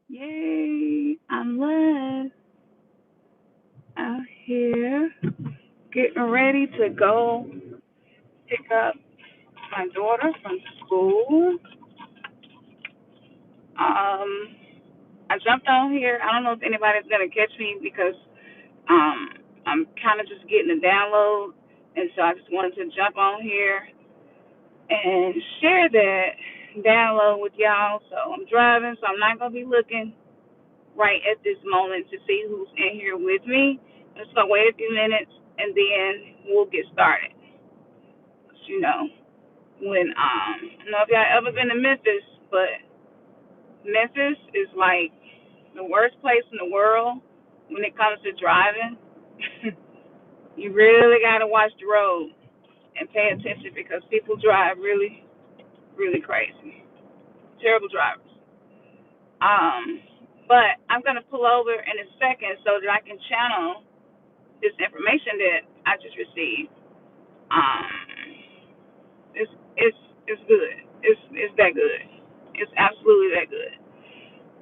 Yay, I'm live out here getting ready to go pick up my daughter from school. I jumped on here. I don't know if anybody's going to catch me because um, I'm kind of just getting a download. And so I just wanted to jump on here and share that download with y'all. So I'm driving, so I'm not going to be looking right at this moment to see who's in here with me. I'm just gonna wait a few minutes and then we'll get started. You know, when I don't know if y'all ever been to Memphis, but Memphis is like the worst place in the world when it comes to driving. You really gotta watch the road and pay attention because people drive really, really crazy. Terrible drivers. Um, but I'm gonna pull over in a second so that I can channel this information that I just received. Um, it's good. It's that good. It's absolutely that good.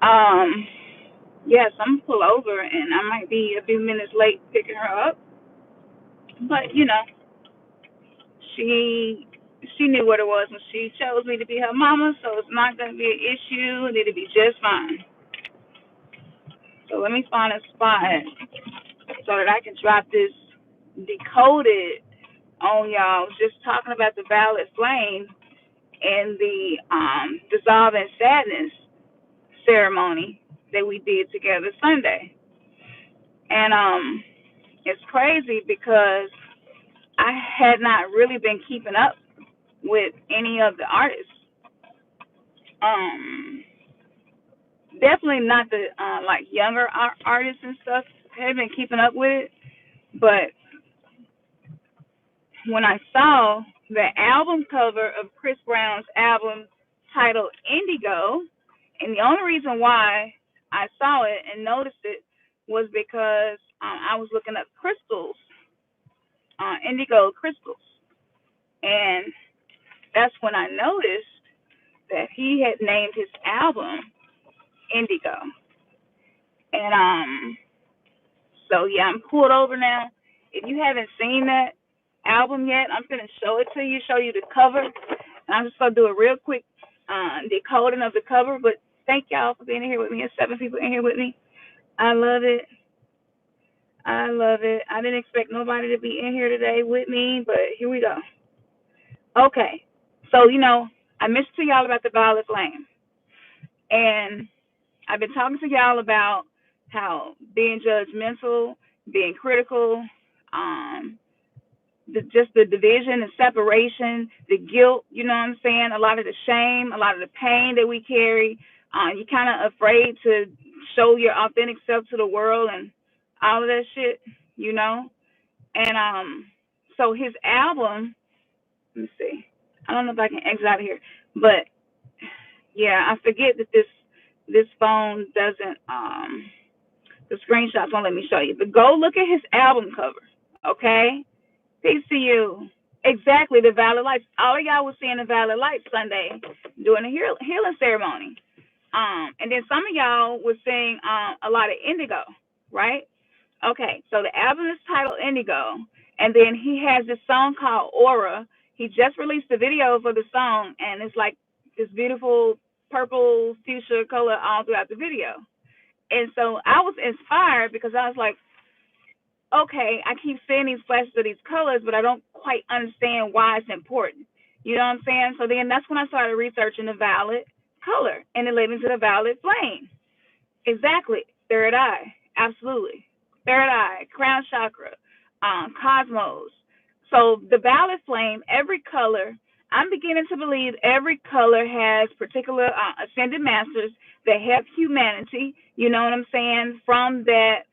Um, yes, I'm gonna pull over, and I might be a few minutes late picking her up, but she she knew what it was when she chose me to be her mama, so it's not gonna be an issue, and it'll be just fine. So let me find a spot so that I can drop this decoded on y'all. Just talking about the violet flame and the dissolving sadness ceremony that we did together Sunday. And it's crazy because I had not really been keeping up with any of the artists. Um, Definitely not the like younger artists and stuff. I had been keeping up with it, but when I saw the album cover of Chris Brown's album titled Indigo, and the only reason why I saw it and noticed it was because I was looking up crystals, indigo crystals, and that's when I noticed that he had named his album Indigo. And so yeah, I'm pulled over now. If you haven't seen that album yet, I'm gonna show it to you, show you the cover, and I'm just gonna do a real quick decoding of the cover. But thank y'all for being here with me. There's 7 people in here with me. I love it. I love it. I didn't expect nobody to be in here today with me, but here we go. Okay. So, I mentioned to y'all about the violet flame. And I've been talking to y'all about how being judgmental, being critical, um, just the division and separation, the guilt, you know what I'm saying? A lot of the shame, a lot of the pain that we carry. You're kind of afraid to show your authentic self to the world and all of that shit, you know? And so his album, let me see. I don't know if I can exit out of here, but yeah, I forget that this phone doesn't the screenshots won't let me show you. But go look at his album cover, okay? Peace to you. Exactly, the Violet Lights. All of y'all was seeing the Violet Lights Sunday during the healing ceremony. And then some of y'all was seeing a lot of Indigo, right? Okay, so the album is titled Indigo, and then he has this song called Aura. He just released the video for the song, and it's like this beautiful purple fuchsia color all throughout the video. And so I was inspired because I was like, okay, I keep seeing these flashes of these colors, but I don't quite understand why it's important. You know what I'm saying? So then that's when I started researching the violet color, and it led me to the violet flame. Exactly. Third eye. Absolutely. Third eye, crown chakra, cosmos. So the violet flame, every color, I'm beginning to believe every color has particular ascended masters that help humanity, you know what I'm saying, from that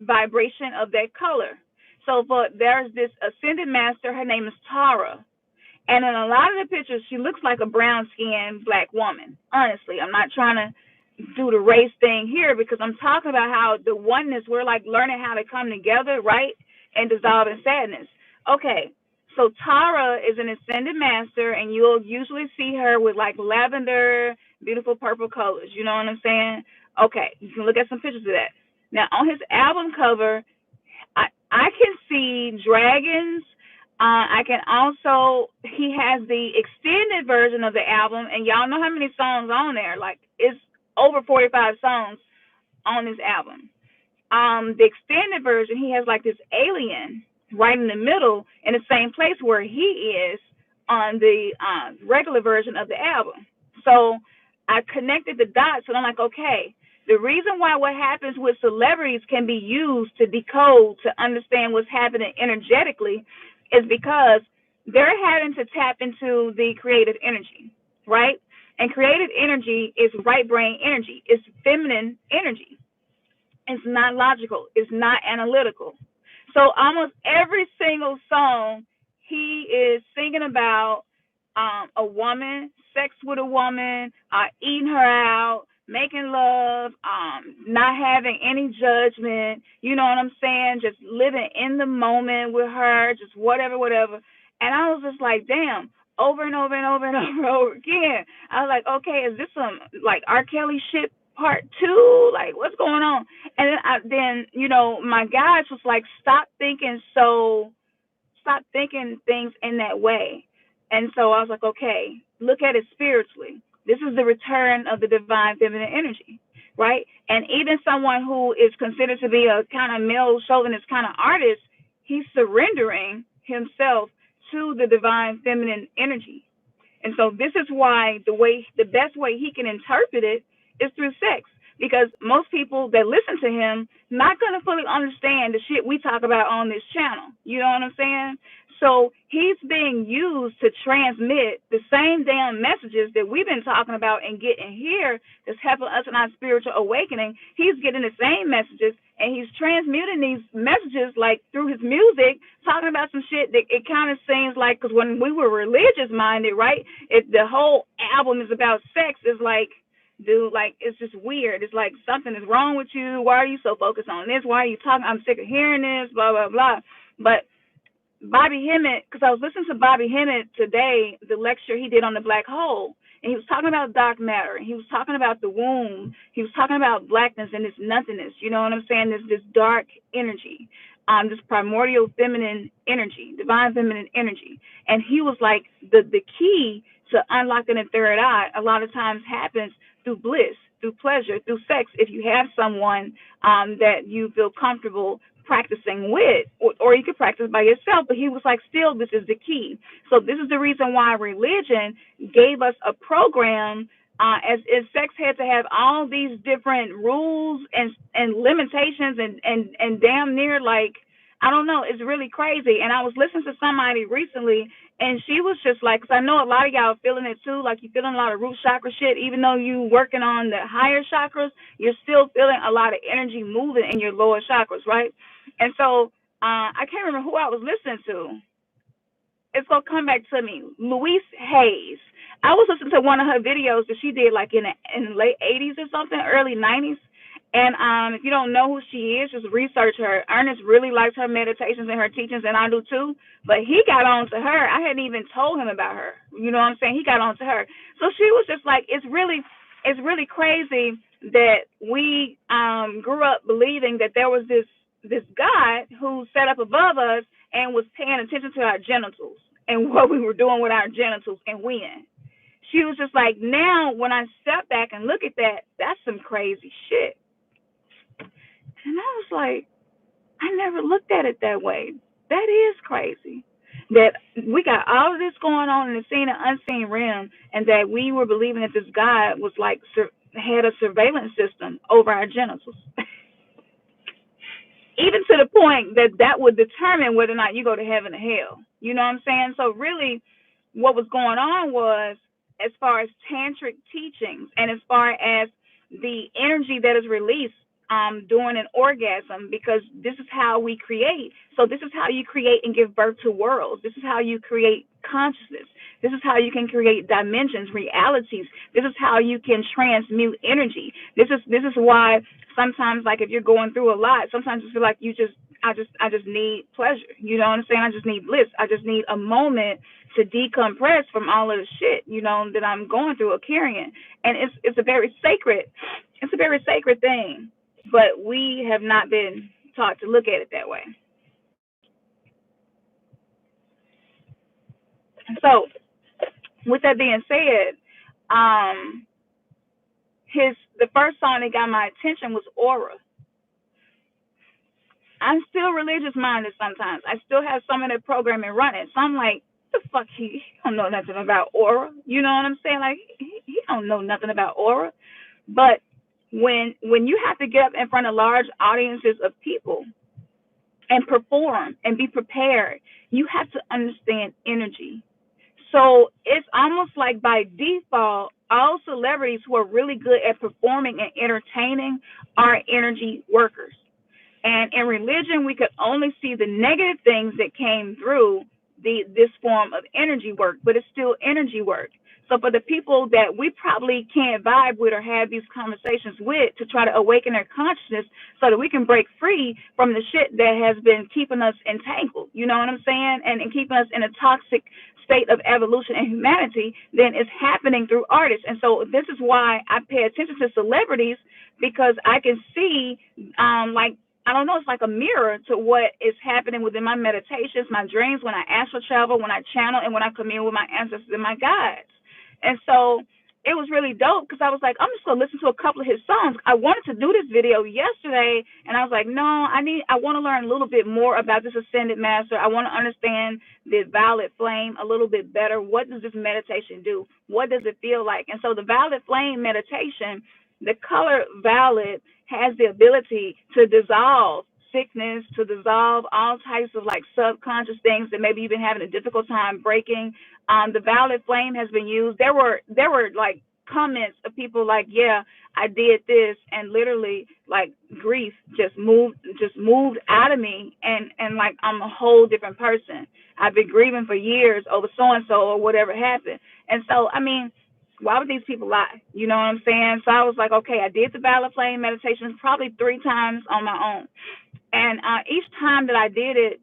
vibration of that color. So but there's this ascended master, her name is Tara. And in a lot of the pictures, she looks like a brown skinned black woman. Honestly, I'm not trying to do the race thing here because I'm talking about how the oneness, we're like learning how to come together, right? And dissolving sadness. Okay, so Tara is an ascended master, and you'll usually see her with like lavender, beautiful purple colors. You know what I'm saying? Okay, you can look at some pictures of that. Now on his album cover, I can see dragons. I can also, he has the extended version of the album, and y'all know how many songs on there. Like, it's over 45 songs on this album. The extended version, he has like this alien right in the middle in the same place where he is on the regular version of the album. So I connected the dots, and I'm like, okay, the reason why what happens with celebrities can be used to decode, to understand what's happening energetically, is because they're having to tap into the creative energy, right? And creative energy is right brain energy, it's feminine energy. It's not logical. It's not analytical. So almost every single song, he is singing about a woman, sex with a woman, eating her out, making love, not having any judgment. You know what I'm saying? Just living in the moment with her, just whatever, whatever. And I was just like, damn. Over and over and over and over and over again. I was like, okay, is this some like R. Kelly shit part two? Like, what's going on? And then you know, my guys was like, stop thinking things in that way. And so I was like, okay, look at it spiritually. This is the return of the divine feminine energy, right? And even someone who is considered to be a kind of male chauvinist kind of artist, he's surrendering himself to the divine feminine energy. And so this is why the best way he can interpret it is through sex. Because most people that listen to him not gonna fully understand the shit we talk about on this channel. You know what I'm saying? So he's being used to transmit the same damn messages that we've been talking about and getting here that's helping us in our spiritual awakening. He's getting the same messages, and he's transmuting these messages like through his music, talking about some shit that it kind of seems like, because when we were religious minded, right, if the whole album is about sex, is like, dude, like, it's just weird. It's like something is wrong with you. Why are you so focused on this? Why are you talking? I'm sick of hearing this, blah, blah, blah. But Bobby Hemmitt, because I was listening to Bobby Hemmitt today, the lecture he did on the black hole, and he was talking about dark matter, and he was talking about the womb, he was talking about blackness and this nothingness, you know what I'm saying, this dark energy, this primordial feminine energy, divine feminine energy. And he was like, the key to unlocking the third eye a lot of times happens through bliss, through pleasure, through sex, if you have someone that you feel comfortable practicing with, or you could practice by yourself. But he was like, still, this is the key. So this is the reason why religion gave us a program, as sex had to have all these different rules and limitations and damn near, like, I don't know, it's really crazy. And I was listening to somebody recently, and she was just like, because I know a lot of y'all feeling it too, like you're feeling a lot of root chakra shit, even though you working on the higher chakras, you're still feeling a lot of energy moving in your lower chakras, right? And so I can't remember who I was listening to. It's going to come back to me. Louise Hayes. I was listening to one of her videos that she did like in the late 80s or something, early 90s. And if you don't know who she is, just research her. Ernest really likes her meditations and her teachings, and I do too. But he got on to her. I hadn't even told him about her. You know what I'm saying? He got on to her. So she was just like, it's really crazy that we grew up believing that there was this God who sat up above us and was paying attention to our genitals and what we were doing with our genitals and when. She was just like, now when I step back and look at that, that's some crazy shit. And I was like, I never looked at it that way. That is crazy. That we got all of this going on in the seen and unseen realm, and that we were believing that this God was like, had a surveillance system over our genitals. Even to the point that would determine whether or not you go to heaven or hell. You know what I'm saying? So really, what was going on was, as far as tantric teachings and as far as the energy that is released during an orgasm, because this is how we create. So this is how you create and give birth to worlds. This is how you create consciousness. This is how you can create dimensions, realities. This is how you can transmute energy. This is why sometimes, like, if you're going through a lot, sometimes you feel like you just I just need pleasure. You know what I'm saying? I just need bliss. I just need a moment to decompress from all of the shit, you know, that I'm going through or carrying. And it's a very sacred, it's a very sacred thing. But we have not been taught to look at it that way. So with that being said, the first song that got my attention was Aura. I'm still religious minded sometimes. I still have some of that programming running. So I'm like, the fuck, he don't know nothing about aura. You know what I'm saying? Like, he don't know nothing about aura. But when you have to get up in front of large audiences of people and perform and be prepared, you have to understand energy. So it's almost like by default, all celebrities who are really good at performing and entertaining are energy workers. And in religion, we could only see the negative things that came through this form of energy work, but it's still energy work. So for the people that we probably can't vibe with or have these conversations with to try to awaken their consciousness so that we can break free from the shit that has been keeping us entangled, you know what I'm saying? And keeping us in a toxic state of evolution and humanity, then it's happening through artists. And so this is why I pay attention to celebrities, because I can see, like, I don't know, it's like a mirror to what is happening within my meditations, my dreams, when I astral travel, when I channel, and when I commune with my ancestors and my guides. And so it was really dope because I was like, I'm just going to listen to a couple of his songs. I wanted to do this video yesterday, and I was like, no, I want to learn a little bit more about this Ascended Master. I want to understand the Violet Flame a little bit better. What does this meditation do? What does it feel like? And so the Violet Flame meditation, the color violet has the ability to dissolve sickness, to dissolve all types of like subconscious things that maybe you've been having a difficult time breaking. The violet flame has been used. There were like comments of people like, yeah, I did this, and literally like grief just moved out of me, and like I'm a whole different person. I've been grieving for years over so and so or whatever happened. And so I mean, why would these people lie? You know what I'm saying? So I was like, okay, I did the violet flame meditation probably 3 times on my own. And each time that I did it,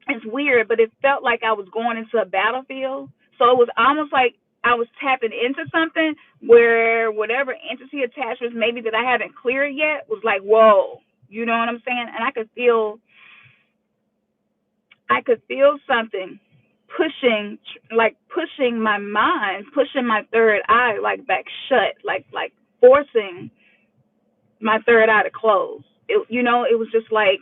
it's weird, but it felt like I was going into a battlefield. So it was almost like I was tapping into something where whatever entity attachments maybe that I haven't cleared yet was like, whoa, you know what I'm saying? And I could feel something pushing my mind, pushing my third eye like back shut, like forcing my third eye to close. It, you know, it was just like,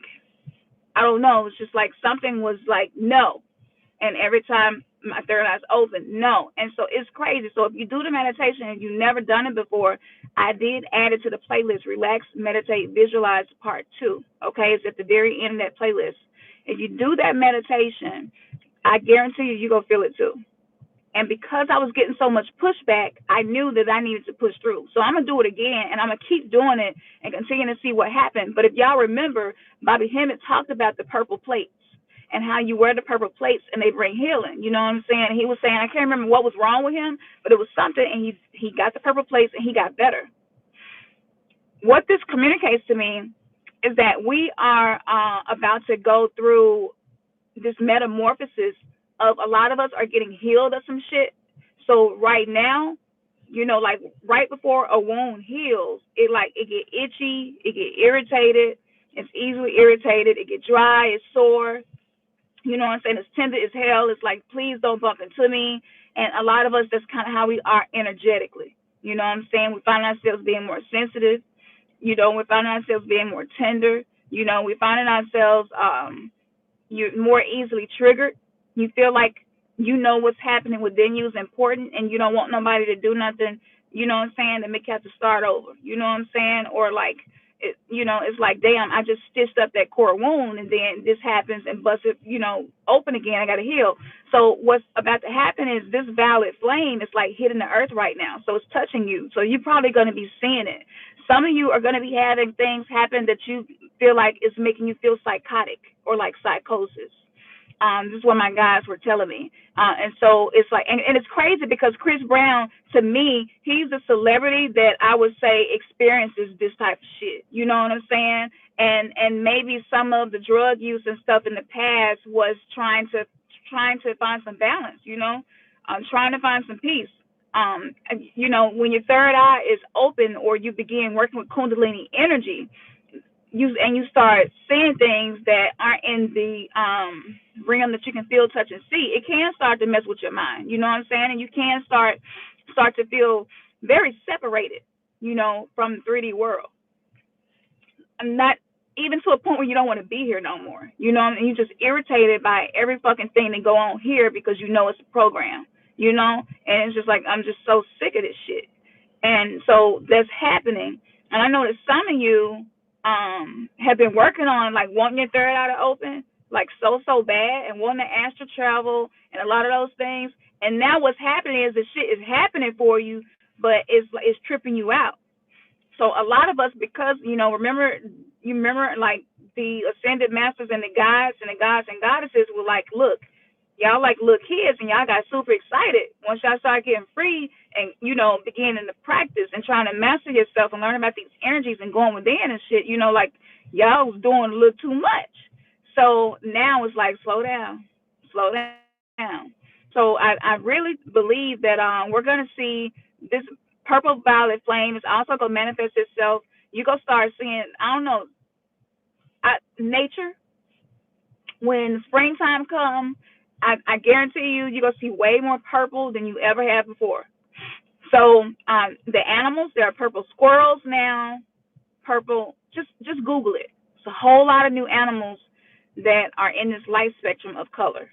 I don't know, it was just like something was like, no. And every time my third eye's open, no. And so it's crazy. So if you do the meditation and you've never done it before, I did add it to the playlist, Relax, Meditate, Visualize Part 2. Okay, it's at the very end of that playlist. If you do that meditation, I guarantee you're going to feel it too. And because I was getting so much pushback, I knew that I needed to push through. So I'm going to do it again, and I'm going to keep doing it and continue to see what happened. But if y'all remember, Bobby Hemmitt talked about the purple plates and how you wear the purple plates and they bring healing. You know what I'm saying? He was saying, I can't remember what was wrong with him, but it was something, and he got the purple plates and he got better. What this communicates to me is that we are about to go through this metamorphosis of, a lot of us are getting healed of some shit. So right now, you know, like right before a wound heals, it get itchy, it get irritated, it's easily irritated, it get dry, it's sore, you know what I'm saying? It's tender as hell. It's like, please don't bump into me. And a lot of us, that's kind of how we are energetically. You know what I'm saying? We find ourselves being more sensitive. You know, we find ourselves being more tender. You know, we find ourselves you're more easily triggered. You feel like you know what's happening within you is important, and you don't want nobody to do nothing, you know what I'm saying, to make you have to start over. You know what I'm saying? Or like, you know, it's like, damn, I just stitched up that core wound, and then this happens and busts it, you know, open again. I got to heal. So what's about to happen is this violet flame is like hitting the earth right now. So it's touching you. So you're probably going to be seeing it. Some of you are going to be having things happen that you feel like is making you feel psychotic or like psychosis. This is what my guys were telling me. And so it's like, and it's crazy because Chris Brown, to me, he's a celebrity that I would say experiences this type of shit. You know what I'm saying? and maybe some of the drug use and stuff in the past was trying to find some balance, trying to find some peace. When your third eye is open or you begin working with kundalini energy, you start seeing things that aren't in the realm that you can feel, touch, and see. It can start to mess with your mind. You know what I'm saying? And you can start to feel very separated, from the 3D world. And not even to a point where you don't want to be here no more. And you're just irritated by every fucking thing that go on here because it's a program. And it's just like, I'm just so sick of this shit. And so that's happening. And I know that some of you have been working on like wanting your third eye to open, like so bad, and wanting to astral travel and a lot of those things. And now what's happening is the shit is happening for you, but it's tripping you out. So a lot of us, because remember like the ascended masters and the gods and goddesses were like, look, y'all like little kids, and y'all got super excited once y'all started getting free and beginning to practice and trying to master yourself and learn about these energies and going within and shit. Like y'all was doing a little too much. So now it's like slow down. So I really believe that we're gonna see this purple violet flame is also gonna manifest itself. You're gonna start seeing, I don't know, nature. When springtime comes, I guarantee you're gonna see way more purple than you ever have before. So the animals, there are purple squirrels now, purple. Just Google it. It's a whole lot of new animals that are in this light spectrum of color,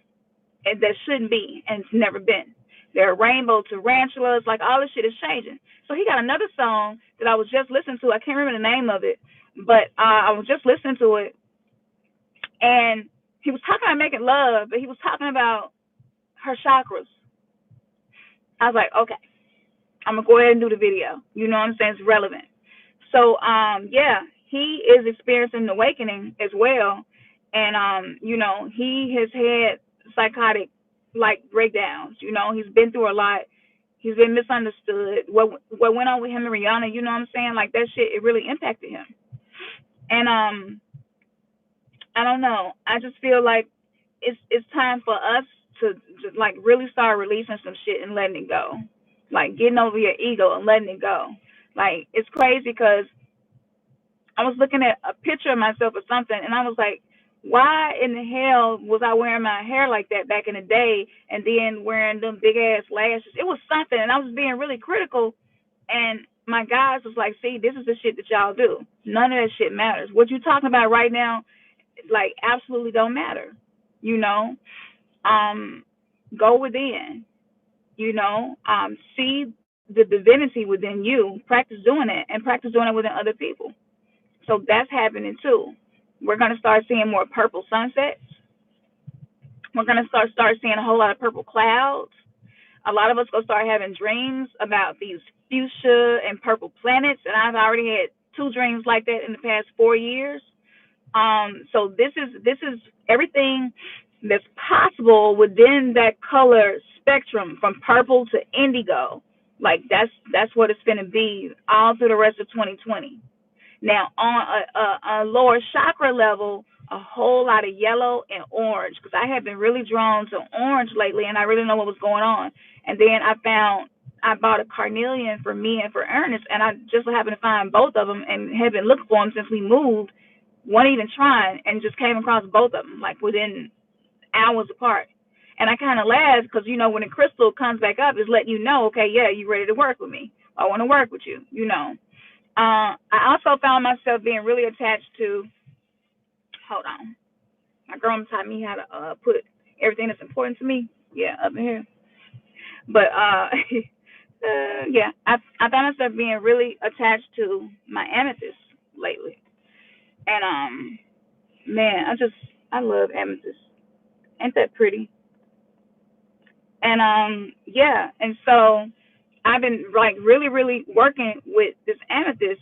and that shouldn't be, and it's never been. There are rainbow tarantulas, like all this shit is changing. So he got another song that I was just listening to. I can't remember the name of it, but I was just listening to it, and he was talking about making love, but he was talking about her chakras. I was like, okay, I'm gonna go ahead and do the video. You know what I'm saying? It's relevant. So yeah, he is experiencing an awakening as well, and he has had psychotic like breakdowns. He's been through a lot. He's been misunderstood. What went on with him and Rihanna, you know what I'm saying? Like that shit, it really impacted him. And I don't know. I just feel like it's time for us to like really start releasing some shit and letting it go. Like getting over your ego and letting it go. Like it's crazy because I was looking at a picture of myself or something, and I was like, why in the hell was I wearing my hair like that back in the day and then wearing them big ass lashes? It was something, and I was being really critical. And my guys was like, see, this is the shit that y'all do. None of that shit matters. What you talking about right now, like, absolutely don't matter. Go within. See the divinity within you. Practice doing it, and practice doing it within other people. So that's happening too. We're going to start seeing more purple sunsets. We're going to start seeing a whole lot of purple clouds. A lot of us going to start having dreams about these fuchsia and purple planets. And I've already had 2 dreams like that in the past 4 years. So this is everything that's possible within that color spectrum from purple to indigo. Like that's what it's going to be all through the rest of 2020. Now, on a lower chakra level, a whole lot of yellow and orange, because I have been really drawn to orange lately, and I really know what was going on. And then I bought a carnelian for me and for Ernest, and I just happened to find both of them and have been looking for them since we moved, one even trying, and just came across both of them, like within hours apart. And I kind of laughed because, when a crystal comes back up, it's letting you know, okay, yeah, you ready to work with me. I want to work with you, I also found myself being really attached to, hold on, my girl taught me how to put everything that's important to me, up in here. But yeah, I found myself being really attached to my amethyst lately, and man, I love amethyst. Ain't that pretty? And yeah, and so I've been like really, really working with this amethyst,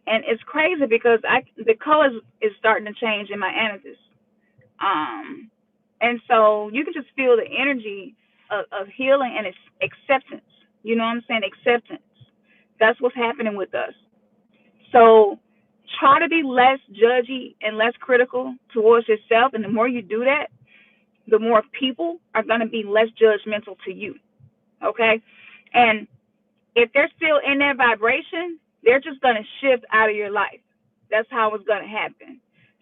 and it's crazy because the colors is starting to change in my amethyst. And so you can just feel the energy of healing and acceptance. You know what I'm saying? Acceptance. That's what's happening with us. So try try to be less judgy and less critical towards yourself. And the more you do that, the more people are going to be less judgmental to you. Okay? And if they're still in that vibration, they're just going to shift out of your life. That's how it's going to happen.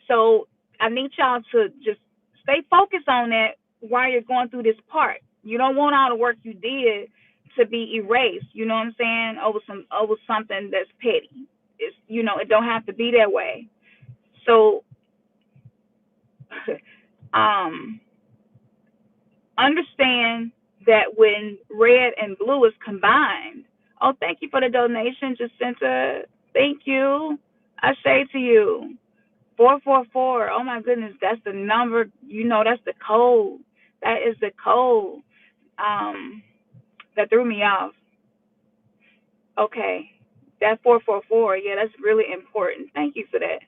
So I need y'all to just stay focused on that while you're going through this part. You don't want all the work you did to be erased, you know what I'm saying, over something that's petty. It's, it don't have to be that way. So understand that when red and blue is combined, oh, thank you for the donation, Jacinta. Thank you. I say to you, 444. Oh my goodness, that's the number. That's the code. That is the code. That threw me off. Okay, that 444. Yeah, that's really important. Thank you for that.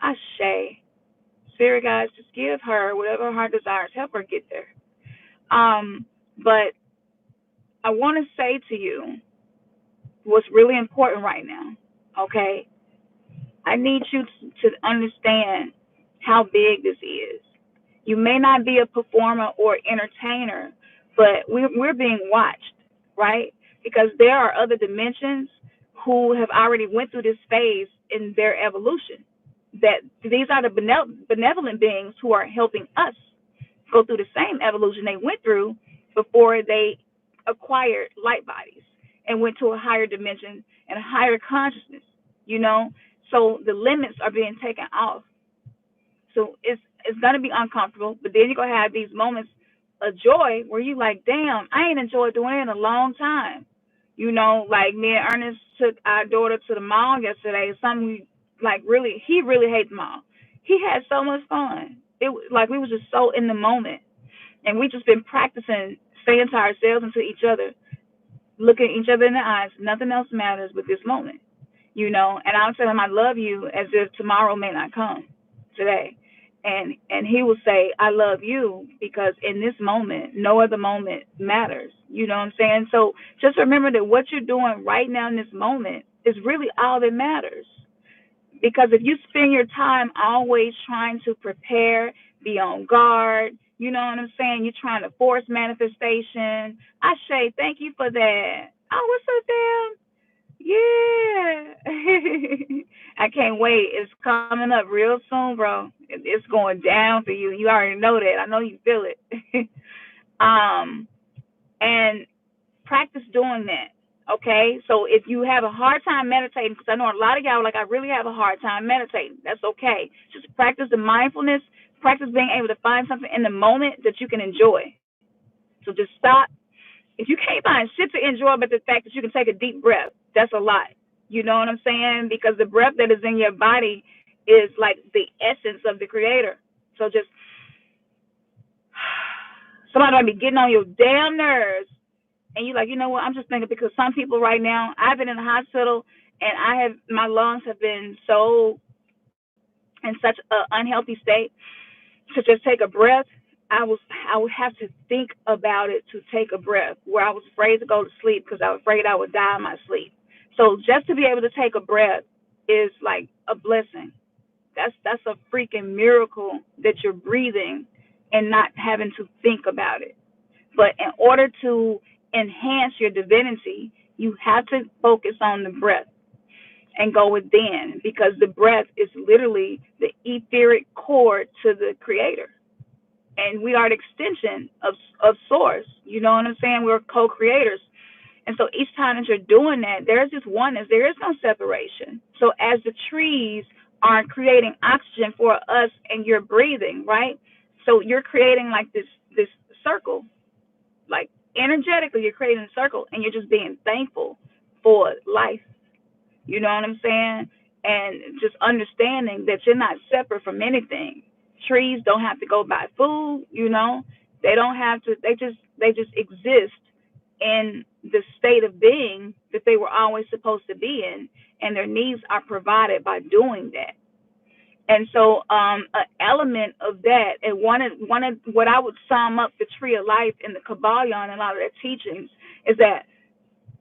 Ashe. Spirit guys, just give her whatever her heart desires. Help her get there. But I want to say to you what's really important right now. Okay, I need you to understand how big this is. You may not be a performer or entertainer, but we're being watched, right? Because there are other dimensions who have already went through this phase in their evolution. That these are the benevolent beings who are helping us go through the same evolution they went through before they acquired light bodies and went to a higher dimension and a higher consciousness, So the limits are being taken off. So it's going to be uncomfortable, but then you're going to have these moments of joy where you like, damn, I ain't enjoyed doing it in a long time. Like me and Ernest took our daughter to the mall yesterday. Something he really hates the mall. He had so much fun. It was like we was just so in the moment. And we just been practicing saying to ourselves and to each other, looking each other in the eyes, nothing else matters but this moment. And I'll tell him I love you as if tomorrow may not come today. And he will say, I love you because in this moment, no other moment matters. You know what I'm saying? So just remember that what you're doing right now in this moment is really all that matters. Because if you spend your time always trying to prepare, be on guard, you know what I'm saying? You're trying to force manifestation. Ashe, thank you for that. Oh, what's up, Dan? Yeah. I can't wait. It's coming up real soon, bro. It's going down for you. You already know that. I know you feel it. And practice doing that. Okay? So if you have a hard time meditating, because I know a lot of y'all are like, I really have a hard time meditating. That's okay. Just practice the mindfulness. Practice being able to find something in the moment that you can enjoy. So just stop. If you can't find shit to enjoy but the fact that you can take a deep breath, that's a lot. You know what I'm saying? Because the breath that is in your body is like the essence of the creator. So just, somebody might be getting on your damn nerves. And you're like, you know what? I'm just thinking because some people right now, I've been in the hospital and my lungs have been so in such an unhealthy state to just take a breath. I would have to think about it to take a breath, where I was afraid to go to sleep because I was afraid I would die in my sleep. So just to be able to take a breath is like a blessing. That's a freaking miracle that you're breathing and not having to think about it. But in order to enhance your divinity, you have to focus on the breath and go within, because the breath is literally the etheric cord to the creator. And we are the extension of source. You know what I'm saying? We're co-creators. And so each time that you're doing that, there's just oneness. There is no separation. So as the trees are creating oxygen for us and you're breathing, right? So you're creating like this circle. Like energetically, you're creating a circle and you're just being thankful for life. You know what I'm saying? And just understanding that you're not separate from anything. Trees don't have to go buy food, They don't have to, they just exist in the state of being that they were always supposed to be in, and their needs are provided by doing that. And so an element of that, and one of what I would sum up the tree of life in the Kabbalah and a lot of their teachings is that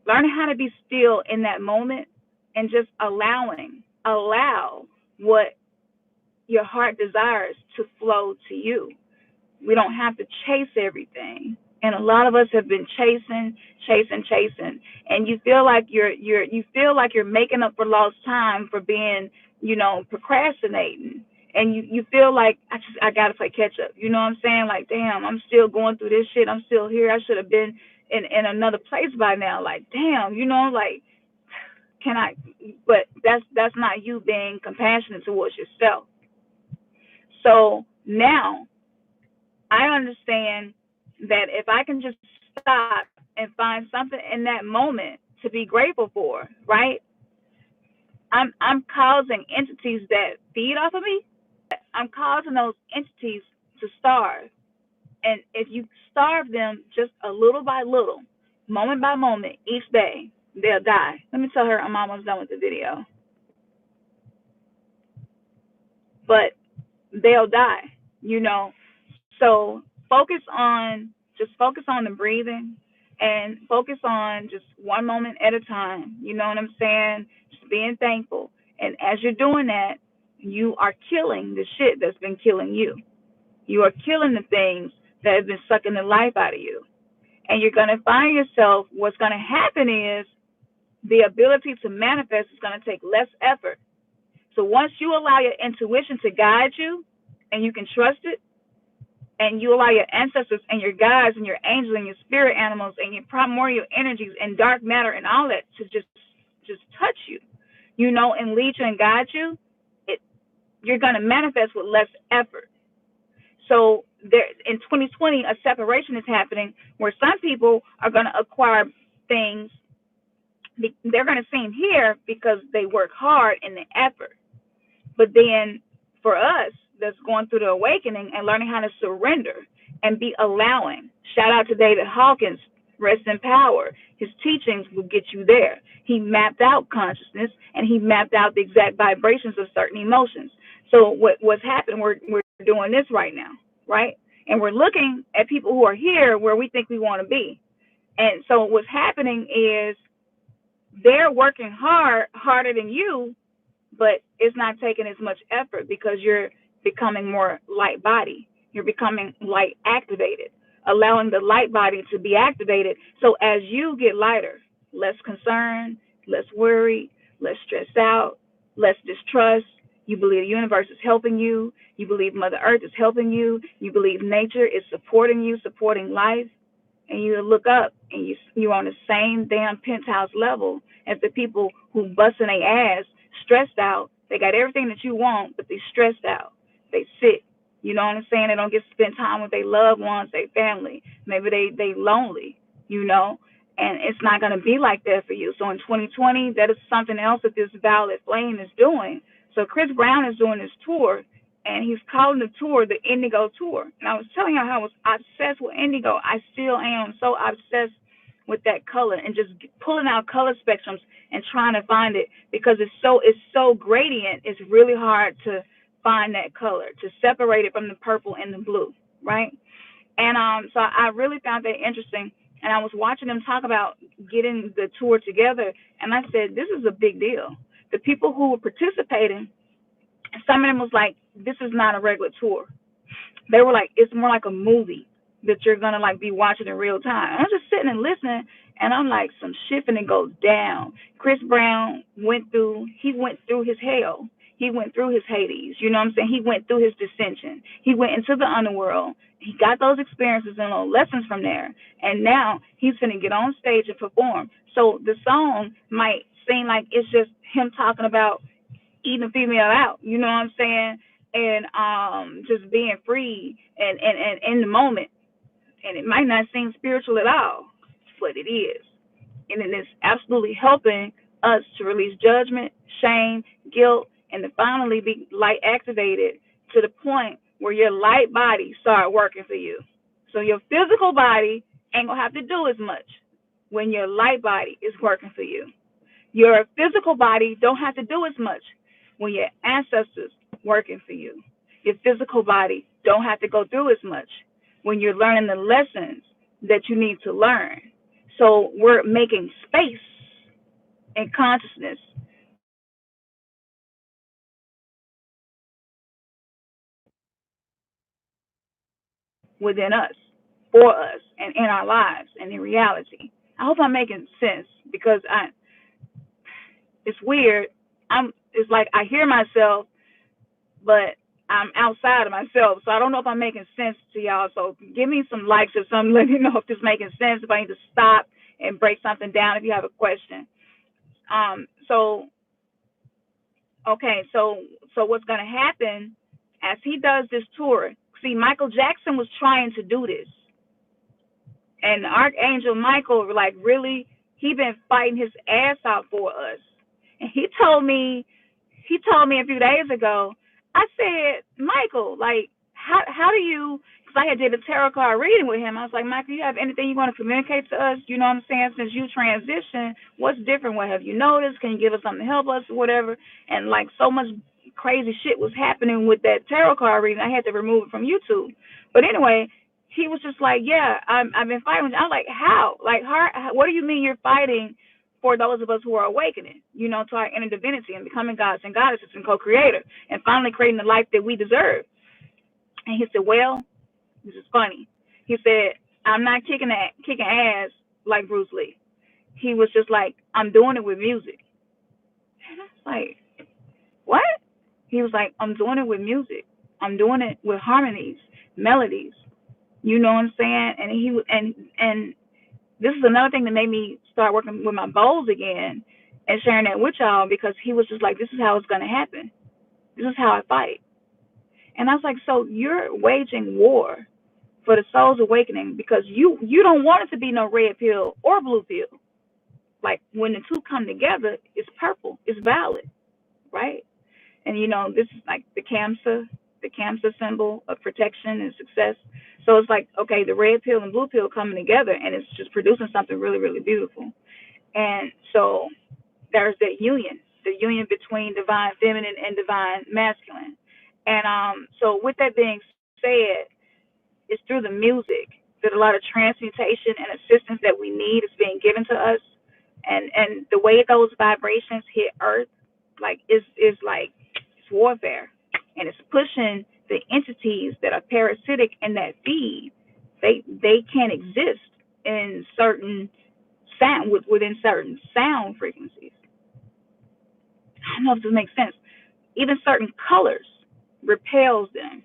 learning how to be still in that moment and just allow what your heart desires to flow to you. We don't have to chase everything. And a lot of us have been chasing, and you feel like you're making up for lost time for being, procrastinating. And you feel like I gotta play catch up. You know what I'm saying? Like, damn, I'm still going through this shit. I'm still here. I should have been in another place by now. Like, damn, like, can I? But that's not you being compassionate towards yourself. So now I understand that if I can just stop and find something in that moment to be grateful for, right? I'm causing entities that feed off of me. I'm causing those entities to starve. And if you starve them just a little by little, moment by moment, each day, they'll die. Let me tell her I'm almost done with the video. But they'll die, So focus on the breathing and focus on just one moment at a time. You know what I'm saying? Just being thankful. And as you're doing that, you are killing the shit that's been killing you. You are killing the things that have been sucking the life out of you. And you're going to find yourself, what's going to happen is the ability to manifest is going to take less effort. So once you allow your intuition to guide you and you can trust it, and you allow your ancestors and your guides and your angels and your spirit animals and your primordial energies and dark matter and all that to just touch you, and lead you and guide you, you're going to manifest with less effort. So there, in 2020, a separation is happening where some people are going to acquire things. They're going to seem here because they work hard in the effort. But then for us, that's going through the awakening and learning how to surrender and be allowing. Shout out to David Hawkins, rest in power. His teachings will get you there. He mapped out consciousness and he mapped out the exact vibrations of certain emotions. So what's happened, we're doing this right now, right? And we're looking at people who are here where we think we want to be. And so what's happening is they're working harder than you, but it's not taking as much effort because you're becoming more light body. You're becoming light activated, allowing the light body to be activated. So as you get lighter, less concerned, less worried, less stressed out, less distrust, you believe the universe is helping you, you believe Mother Earth is helping you, you believe nature is supporting you, supporting life, and you look up and you're on the same damn penthouse level as the people who busting their ass, stressed out. They got everything that you want, but they stressed out. They sick. You know what I'm saying? They don't get to spend time with their loved ones, their family. Maybe they lonely, and it's not going to be like that for you. So in 2020, that is something else that this violet flame is doing. So Chris Brown is doing this tour, and he's calling the tour the Indigo Tour. And I was telling you how I was obsessed with Indigo. I still am so obsessed with that color and just pulling out color spectrums and trying to find it because it's so gradient. It's really hard to find that color, to separate it from the purple and the blue, right? And so I really found that interesting. And I was watching them talk about getting the tour together, and I said, this is a big deal. The people who were participating, some of them was like, this is not a regular tour. They were like, it's more like a movie that you're gonna like be watching in real time. And I'm just sitting and listening, and I'm like, some shit and it goes down. Chris Brown went through his hell. He went through his Hades. You know what I'm saying? He went through his dissension. He went into the underworld. He got those experiences and those lessons from there. And now he's gonna get on stage and perform. So the song might seem like it's just him talking about eating a female out. You know what I'm saying? And just being free and in the moment. And it might not seem spiritual at all, but it is. And it is absolutely helping us to release judgment, shame, guilt, and to finally be light activated to the point where your light body start working for you. So your physical body ain't gonna have to do as much when your light body is working for you. Your physical body don't have to do as much when your ancestors are working for you. Your physical body don't have to go through as much when you're learning the lessons that you need to learn. So we're making space and consciousness within us, for us, and in our lives and in reality. I hope I'm making sense, because it's weird. It's like I hear myself, but I'm outside of myself. So I don't know if I'm making sense to y'all. So give me some likes or something. Let me know if this is making sense. If I need to stop and break something down if you have a question. So okay, so what's gonna happen as he does this tour? See, Michael Jackson was trying to do this, and Archangel Michael, like, really, he been fighting his ass out for us. And he told me a few days ago. I said, Michael, like, how do you? Because I had did a tarot card reading with him. I was like, Michael, you have anything you want to communicate to us? You know what I'm saying? Since you transitioned, what's different? What have you noticed? Can you give us something to help us or whatever? And like, so much crazy shit was happening with that tarot card reading. I had to remove it from YouTube. But anyway, he was just like, yeah, I've been fighting. I'm like, how? Like, what do you mean you're fighting for those of us who are awakening, to our inner divinity and becoming gods and goddesses and co-creator and finally creating the life that we deserve? And he said, well, this is funny. He said, I'm not kicking ass like Bruce Lee. He was just like, I'm doing it with music. And I was like, what? He was like, I'm doing it with music. I'm doing it with harmonies, melodies. You know what I'm saying? And he was, and this is another thing that made me start working with my bowls again and sharing that with y'all, because he was just like, this is how it's going to happen. This is how I fight. And I was like, so you're waging war for the soul's awakening because you don't want it to be no red pill or blue pill. Like, when the two come together, it's purple. It's valid, right? And this is like the Kamsa symbol of protection and success. So it's like, okay, the red pill and blue pill coming together, and it's just producing something really, really beautiful. And so there's that union, the union between divine feminine and divine masculine. And so with that being said, it's through the music that a lot of transmutation and assistance that we need is being given to us. And the way those vibrations hit Earth, like, is like, it's warfare, and it's pushing the entities that are parasitic in that feed. They can't exist in certain sound within certain sound frequencies. I don't know if this makes sense. Even certain colors repels them.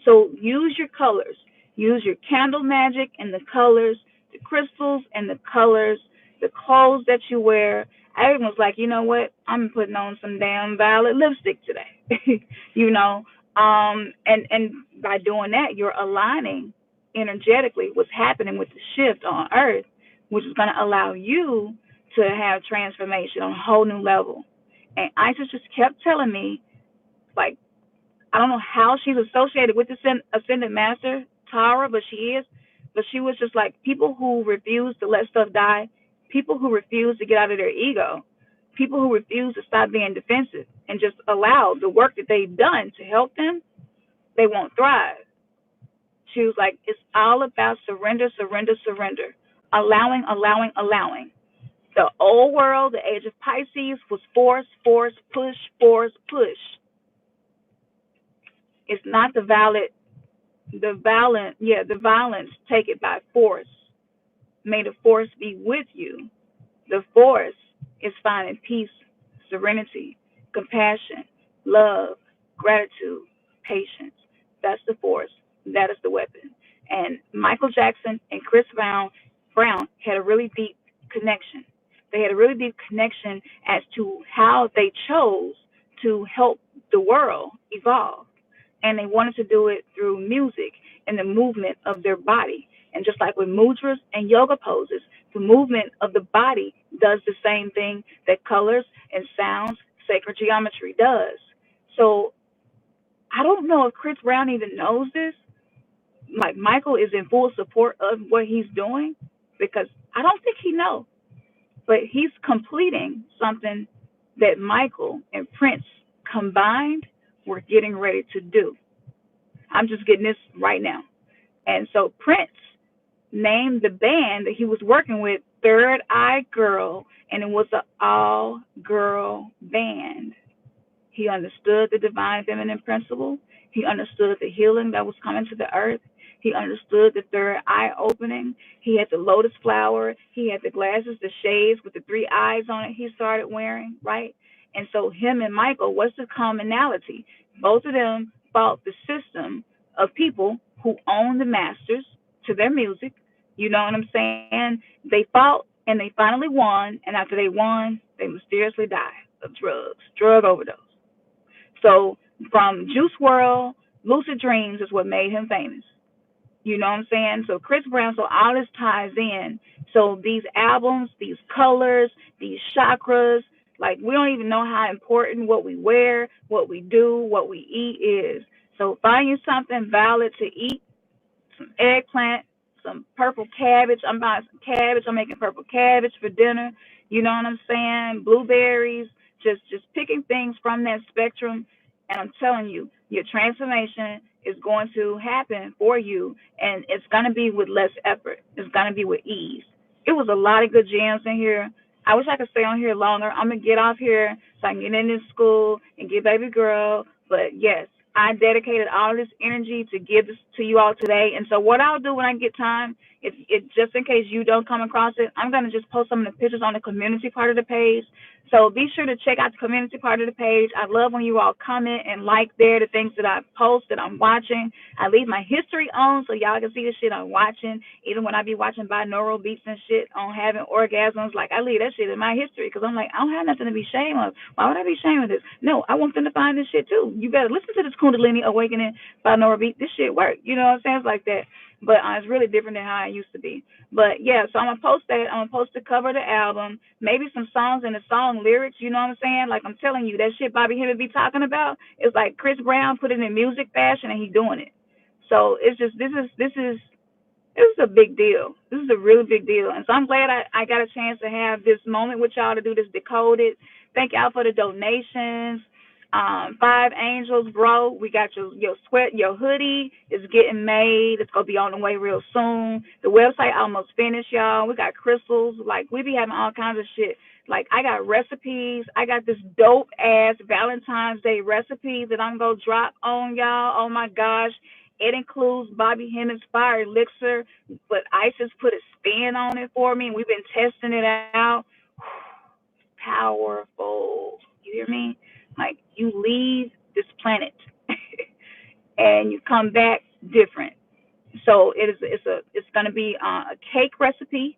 So use your colors. Use your candle magic and the colors, the crystals and the colors, the clothes that you wear. I even was like, you know what? I'm putting on some damn violet lipstick today. And by doing that, you're aligning energetically what's happening with the shift on Earth, which is going to allow you to have transformation on a whole new level. And Isis just kept telling me, like, I don't know how she's associated with the Ascended Master, Tara, but she is. But she was just like, people who refuse to let stuff die, people who refuse to get out of their ego, people who refuse to stop being defensive and just allow the work that they've done to help them, they won't thrive. She was like, it's all about surrender, surrender, surrender. Allowing, allowing, allowing. The old world, the age of Pisces, was force, force, push, force, push. It's not the violence, take it by force. May the force be with you. The force is finding peace, serenity, compassion, love, gratitude, patience. That's the force. That is the weapon. And Michael Jackson and Chris Brown had a really deep connection. They had a really deep connection as to how they chose to help the world evolve. And they wanted to do it through music and the movement of their body. And just like with mudras and yoga poses, the movement of the body does the same thing that colors and sounds, sacred geometry does. So I don't know if Chris Brown even knows this. Like, Michael is in full support of what he's doing, because I don't think he knows. But he's completing something that Michael and Prince combined were getting ready to do. I'm just getting this right now. And so Prince named the band that he was working with Third Eye Girl, and it was an all-girl band. He understood the divine feminine principle. He understood the healing that was coming to the earth. He understood the third eye opening. He had the lotus flower. He had the glasses, the shades with the three eyes on it he started wearing, right? And so him and Michael, what's the commonality? Both of them fought the system of people who own the masters to their music. You know what I'm saying? They fought and they finally won. And after they won, they mysteriously died of drugs, drug overdose. So from Juice World, Lucid Dreams is what made him famous. You know what I'm saying? So Chris Brown, so all this ties in. So these albums, these colors, these chakras, like we don't even know how important what we wear, what we do, what we eat is. So find you something valid to eat, some eggplant, some purple cabbage. I'm buying some cabbage. I'm making purple cabbage for dinner. You know what I'm saying? Blueberries. Just picking things from that spectrum. And I'm telling you, your transformation is going to happen for you, and it's going to be with less effort. It's going to be with ease. It was a lot of good gems in here. I wish I could stay on here longer. I'm gonna get off here so I can get into school and get baby girl. But yes, I dedicated all this energy to give this to you all today. And so what I'll do when I get time, if just in case you don't come across it, I'm gonna just post some of the pictures on the community part of the page. So be sure to check out the community part of the page. I love when you all comment and like there the things that I post that I'm watching. I leave my history on so y'all can see the shit I'm watching. Even when I be watching binaural beats and shit on having orgasms, like I leave that shit in my history because I'm like, I don't have nothing to be ashamed of. Why would I be ashamed of this? No, I want them to find this shit too. You better listen to this kundalini awakening binaural beat. This shit work. You know what I'm saying? It's like that. But it's really different than how I used to be. But yeah, so I'm gonna post that. I'm gonna post the cover of the album, maybe some songs and the song lyrics. You know what I'm saying? Like I'm telling you, that shit Bobby Hemmitt be talking about is like Chris Brown put it in music fashion and he doing it. So it's just this is a big deal. This is a really big deal. And so I'm glad I got a chance to have this moment with y'all to do this decoded. Thank y'all for the donations. Five Angels, bro. We got your sweat, your hoodie is getting made. It's gonna be on the way real soon. The website almost finished, y'all. We got crystals. Like we be having all kinds of shit. Like I got recipes. I got this dope ass Valentine's Day recipe that I'm gonna drop on y'all. Oh my gosh. It includes Bobby Hemmitt's fire elixir, but Isis put a spin on it for me, and we've been testing it out. Powerful. You hear me? Like you leave this planet and you come back different. So it's going to be a cake recipe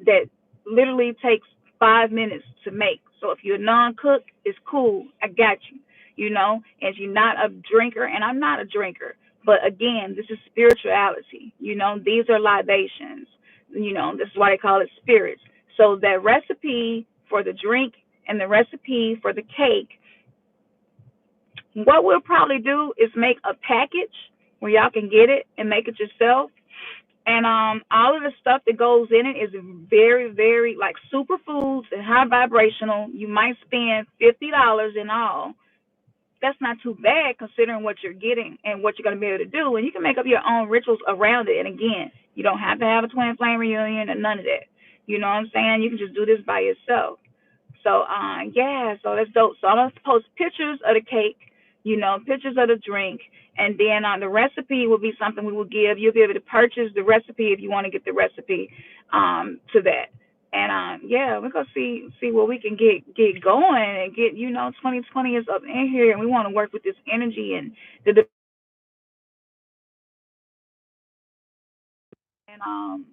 that literally takes 5 minutes to make. So if you're a non-cook, it's cool. I got you. You know, and if you're not a drinker, and I'm not a drinker, but again, this is spirituality. You know, these are libations. You know, this is why they call it spirits. So that recipe for the drink and the recipe for the cake, what we'll probably do is make a package where y'all can get it and make it yourself. And all of the stuff that goes in it is very, very like superfoods and high vibrational. You might spend $50 in all. That's not too bad considering what you're getting and what you're going to be able to do. And you can make up your own rituals around it. And again, you don't have to have a twin flame reunion and none of that. You know what I'm saying? You can just do this by yourself. So yeah, so that's dope. So I'm gonna post pictures of the cake, you know, pictures of the drink, and then the recipe will be something we will give. You'll be able to purchase the recipe if you want to get the recipe to that. And yeah, we're gonna see what we can get going and get. You know, 2020 is up in here, and we want to work with this energy and the and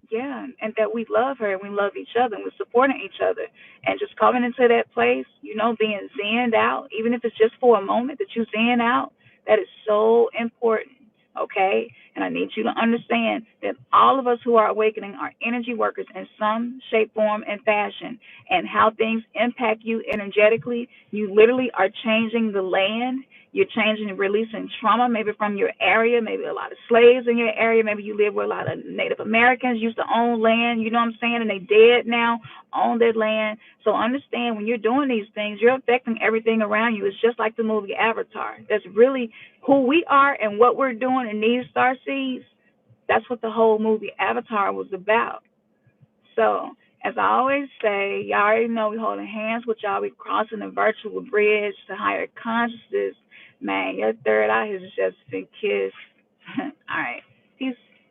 yeah, and that we love her and we love each other and we're supporting each other and just coming into that place, you know, being zenned out, even if it's just for a moment that you zen out, that is so important, okay? And I need you to understand that all of us who are awakening are energy workers in some shape, form, and fashion. And how things impact you energetically, you literally are changing the land. You're changing and releasing trauma, maybe from your area, maybe a lot of slaves in your area, maybe you live where a lot of Native Americans used to own land, you know what I'm saying, and they dead now, own that land. So understand when you're doing these things, you're affecting everything around you. It's just like the movie Avatar. That's really who we are and what we're doing in these star seeds. That's what the whole movie Avatar was about. So, as I always say, y'all already know we holding hands with y'all. We crossing the virtual bridge to higher consciousness. Man, your third eye has just been kissed. All right.